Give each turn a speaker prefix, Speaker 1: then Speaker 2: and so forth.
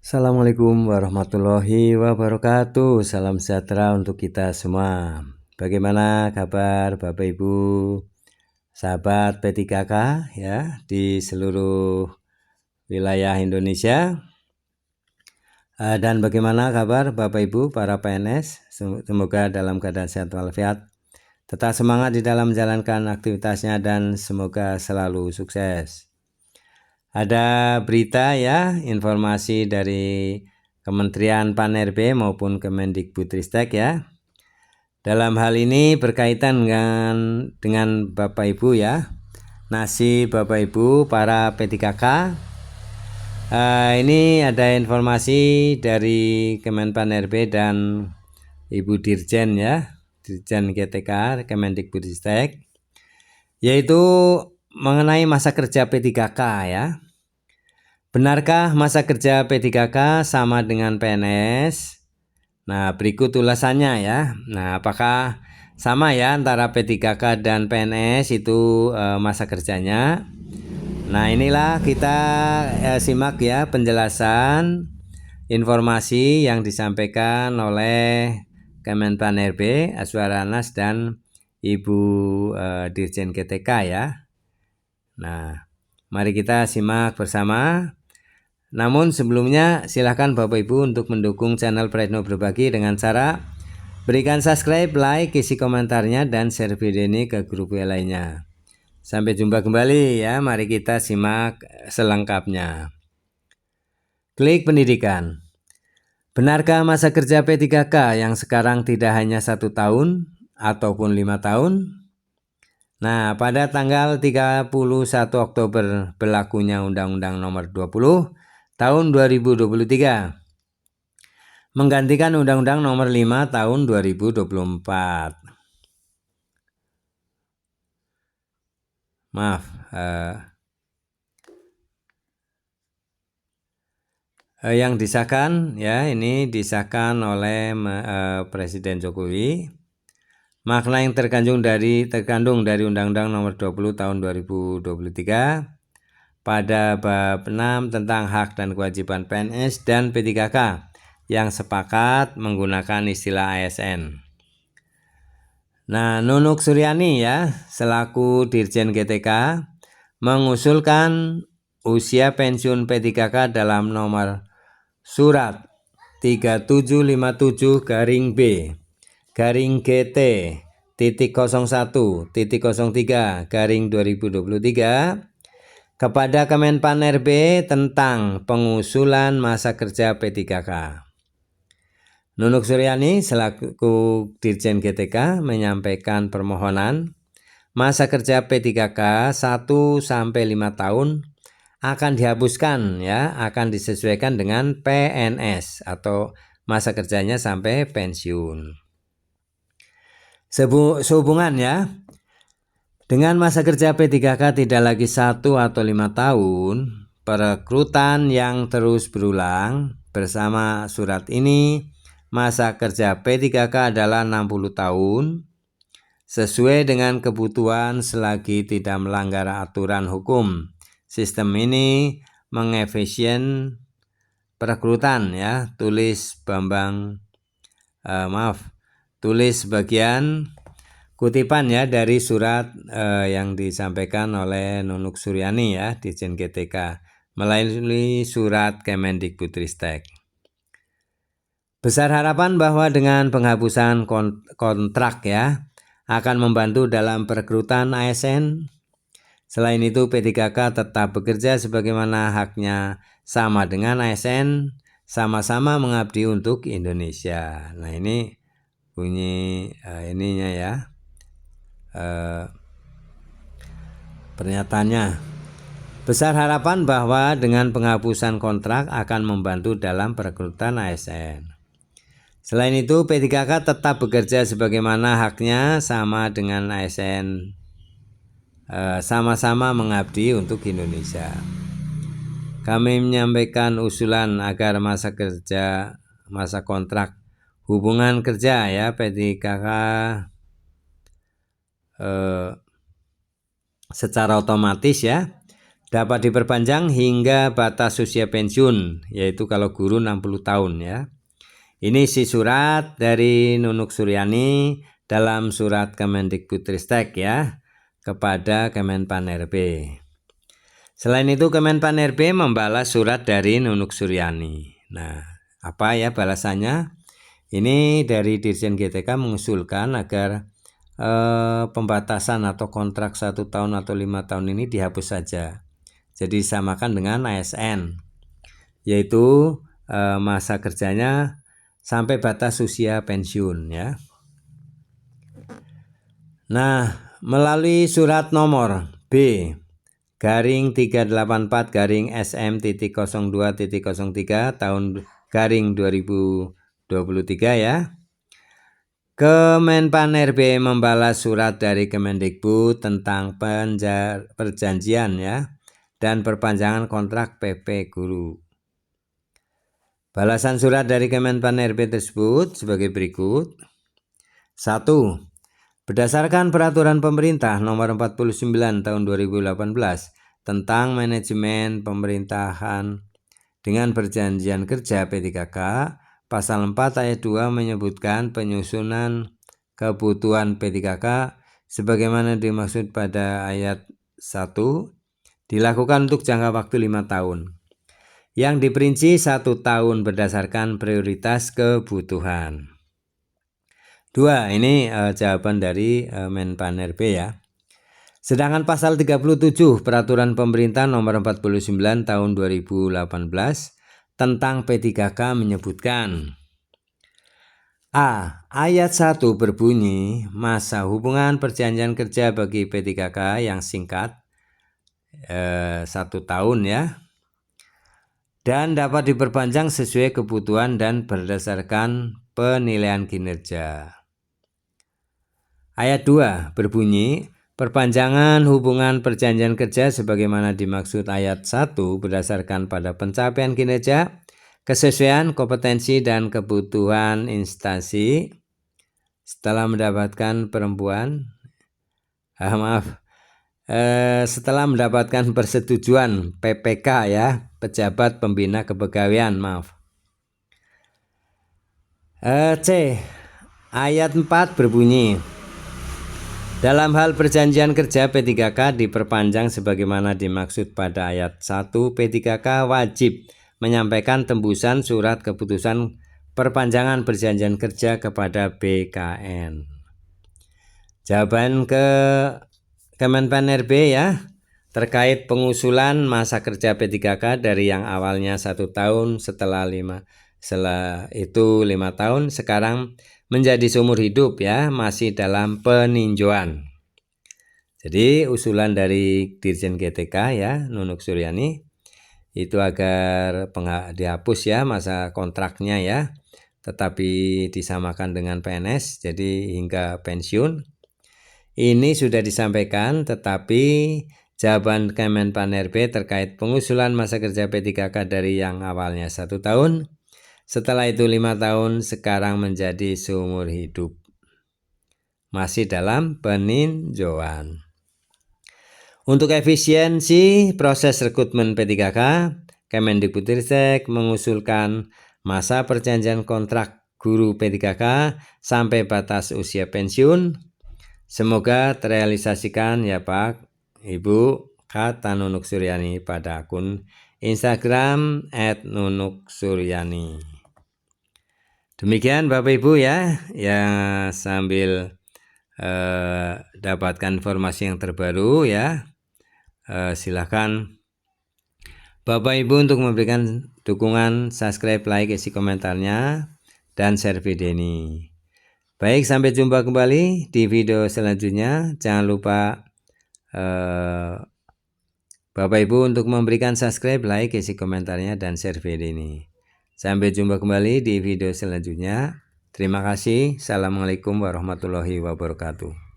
Speaker 1: Assalamualaikum warahmatullahi wabarakatuh. Salam sejahtera untuk kita semua. Bagaimana kabar Bapak Ibu, sahabat P3K ya di seluruh wilayah Indonesia? Dan bagaimana kabar Bapak Ibu para PNS? Semoga dalam keadaan sehat walafiat, tetap semangat di dalam menjalankan aktivitasnya dan semoga selalu sukses. Ada berita ya, informasi dari Kementerian Pan-RB maupun Kemendikbudristek ya. Dalam hal ini berkaitan dengan Bapak Ibu ya, nasib Bapak Ibu para P3K. Ini ada informasi dari Kemenpan RB dan Ibu Dirjen ya, Dirjen GTK Kemendikbudristek, yaitu mengenai masa kerja P3K ya. Benarkah masa kerja P3K sama dengan PNS? Nah, berikut ulasannya ya. Nah, apakah sama ya antara P3K dan PNS itu masa kerjanya? Nah, inilah kita simak ya penjelasan informasi yang disampaikan oleh Kemenpan RB, Aswaranas dan Ibu Dirjen GTK ya. Nah, mari kita simak bersama. Namun sebelumnya silahkan Bapak Ibu untuk mendukung channel Prayitno Berbagi dengan cara berikan subscribe, like, isi komentarnya, dan share video ini ke grup lainnya. Sampai jumpa kembali ya, mari kita simak selengkapnya. Klik pendidikan. Benarkah masa kerja P3K yang sekarang tidak hanya 1 tahun ataupun 5 tahun? Nah, pada tanggal 31 Oktober berlakunya Undang-Undang Nomor 20 Tahun 2023 menggantikan Undang-Undang Nomor 5 Tahun 2024. Yang disahkan ya, ini disahkan oleh Presiden Jokowi. Makna yang terkandung dari Undang-Undang Nomor 20 Tahun 2023 pada bab 6 tentang hak dan kewajiban PNS dan P3K yang sepakat menggunakan istilah ASN. Nah, Nunuk Suryani ya, selaku Dirjen GTK mengusulkan usia pensiun P3K dalam nomor surat 3757-B-GT.01.03/2023 kepada Kemenpan RB tentang pengusulan masa kerja P3K. Nunuk Suryani selaku Dirjen GTK menyampaikan permohonan masa kerja P3K 1-5 tahun akan dihapuskan ya, akan disesuaikan dengan PNS atau masa kerjanya sampai pensiun. Sehubungan ya dengan masa kerja P3K tidak lagi 1 atau 5 tahun, perekrutan yang terus berulang bersama surat ini, masa kerja P3K adalah 60 tahun, sesuai dengan kebutuhan selagi tidak melanggar aturan hukum. Sistem ini mengefisien perekrutan ya, tulis bagian kutipan ya dari surat yang disampaikan oleh Nunuk Suryani ya, Dirjen GTK melalui surat Kemendikbudristek. Besar harapan bahwa dengan penghapusan kontrak ya akan membantu dalam perekrutan ASN. Selain itu P3K tetap bekerja sebagaimana haknya sama dengan ASN, sama-sama mengabdi untuk Indonesia. Nah, ini bunyi ininya ya. Pernyataannya, besar harapan bahwa dengan penghapusan kontrak akan membantu dalam perekrutan ASN. Selain itu P3K tetap bekerja sebagaimana haknya sama dengan ASN, sama-sama mengabdi untuk Indonesia. Kami menyampaikan usulan agar masa kontrak hubungan kerja ya P3K secara otomatis ya dapat diperpanjang hingga batas usia pensiun, yaitu kalau guru 60 tahun ya. Ini isi surat dari Nunuk Suryani dalam surat Kemendikbudristek ya kepada Kemenpan-RB. Selain itu Kemenpan-RB membalas surat dari Nunuk Suryani. Nah, apa ya balasannya? Ini dari Dirjen GTK mengusulkan agar pembatasan atau kontrak 1 tahun atau 5 tahun ini dihapus saja. Jadi disamakan dengan ASN, yaitu masa kerjanya sampai batas usia pensiun ya. Nah, melalui surat nomor B/384/SM.02.03 tahun /2023 ya. Kemenpan-RB membalas surat dari Kemendikbud tentang perjanjian ya dan perpanjangan kontrak PP guru. Balasan surat dari Kemenpan-RB tersebut sebagai berikut. 1. Berdasarkan peraturan pemerintah nomor 49 tahun 2018 tentang manajemen pemerintahan dengan perjanjian kerja P3K, pasal 4 ayat 2 menyebutkan penyusunan kebutuhan P3K sebagaimana dimaksud pada ayat 1 dilakukan untuk jangka waktu 5 tahun yang diperinci 1 tahun berdasarkan prioritas kebutuhan. 2. Ini jawaban dari Menpan-RB ya. Sedangkan pasal 37 Peraturan Pemerintah nomor 49 tahun 2018 tentang P3K menyebutkan A. Ayat 1 berbunyi masa hubungan perjanjian kerja bagi P3K yang singkat 1 tahun ya, dan dapat diperpanjang sesuai kebutuhan dan berdasarkan penilaian kinerja. Ayat 2 berbunyi perpanjangan hubungan perjanjian kerja sebagaimana dimaksud ayat 1 berdasarkan pada pencapaian kinerja, kesesuaian kompetensi dan kebutuhan instansi setelah mendapatkan setelah mendapatkan persetujuan PPK ya, pejabat pembina kepegawaian, C. Ayat 4 berbunyi dalam hal perjanjian kerja P3K diperpanjang sebagaimana dimaksud pada ayat 1, P3K wajib menyampaikan tembusan surat keputusan perpanjangan perjanjian kerja kepada BKN. Jawaban ke Kemenpan-RB ya, terkait pengusulan masa kerja P3K dari yang awalnya 1 tahun setelah itu 5 tahun sekarang menjadi seumur hidup ya, masih dalam peninjauan. Jadi usulan dari Dirjen GTK ya, Nunuk Suryani itu agar dihapus ya masa kontraknya ya, tetapi disamakan dengan PNS jadi hingga pensiun. Ini sudah disampaikan, tetapi jawaban Kemenpan-RB terkait pengusulan masa kerja P3K dari yang awalnya 1 tahun setelah itu 5 tahun sekarang menjadi seumur hidup, masih dalam peninjauan. Untuk efisiensi proses rekrutmen P3K, Kemendikbudristek mengusulkan masa perjanjian kontrak guru P3K sampai batas usia pensiun. Semoga terrealisasikan ya Pak, Ibu, kata Nunuk Suryani pada akun Instagram @nunuksuryani. Demikian Bapak Ibu ya, yang sambil dapatkan informasi yang terbaru ya. Silakan Bapak Ibu untuk memberikan dukungan, subscribe, like, isi komentarnya, dan share video ini. Baik, sampai jumpa kembali di video selanjutnya. Jangan lupa Bapak Ibu untuk memberikan subscribe, like, isi komentarnya, dan share video ini. Sampai jumpa kembali di video selanjutnya. Terima kasih. Assalamualaikum warahmatullahi wabarakatuh.